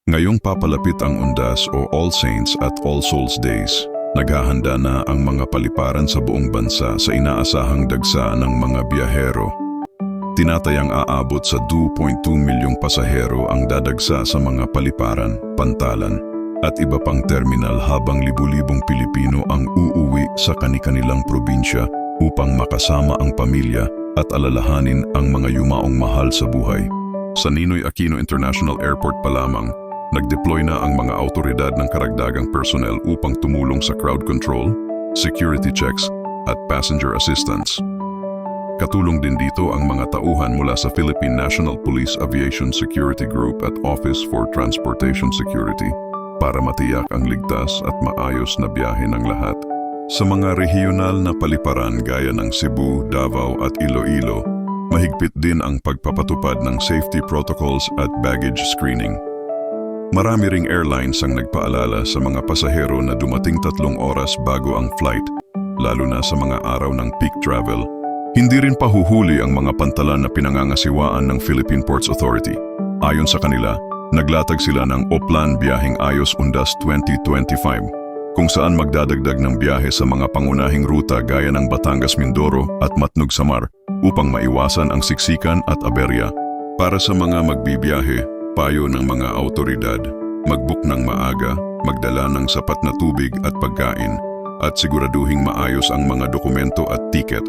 Ngayong papalapit ang Undas o All Saints at All Souls Days, naghahanda na ang mga paliparan sa buong bansa sa inaasahang dagsa ng mga biyahero. Tinatayang aabot sa 2.2 milyong pasahero ang dadagsa sa mga paliparan, pantalan, at iba pang terminal habang libu-libong Pilipino ang uuwi sa kani-kanilang probinsya upang makasama ang pamilya at alalahanin ang mga yumaong mahal sa buhay. Sa Ninoy Aquino International Airport pa lamang, nag-deploy na ang mga autoridad ng karagdagang personnel upang tumulong sa crowd control, security checks, at passenger assistance. Katulong din dito ang mga tauhan mula sa Philippine National Police Aviation Security Group at Office for Transportation Security para matiyak ang ligtas at maayos na biyahe ng lahat. Sa mga regional na paliparan gaya ng Cebu, Davao at Iloilo, mahigpit din ang pagpapatupad ng safety protocols at baggage screening. Marami ring airlines ang nagpaalala sa mga pasahero na dumating 3 oras bago ang flight, lalo na sa mga araw ng peak travel. Hindi rin pahuhuli ang mga pantalan na pinangangasiwaan ng Philippine Ports Authority. Ayon sa kanila, naglatag sila ng Oplan Biyaheng Ayos Undas 2025, kung saan magdadagdag ng biyahe sa mga pangunahing ruta gaya ng Batangas-Mindoro at Matnog-Samar upang maiwasan ang siksikan at aberya. Para sa mga magbibiyahe, payo ng mga autoridad, mag-book ng maaga, magdala ng sapat na tubig at pagkain, at siguraduhing maayos ang mga dokumento at tiket.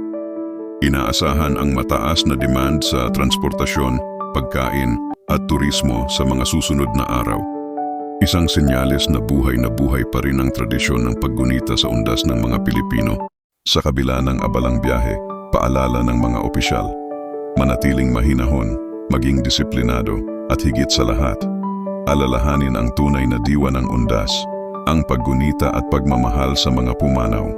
Inaasahan ang mataas na demand sa transportasyon, pagkain, at turismo sa mga susunod na araw. Isang senyales na buhay pa rin ang tradisyon ng paggunita sa undas ng mga Pilipino. Sa kabila ng abalang biyahe, paalala ng mga opisyal, manatiling mahinahon, maging disiplinado, at higit sa lahat, alalahanin ang tunay na diwa ng undas, ang paggunita at pagmamahal sa mga pumanaw.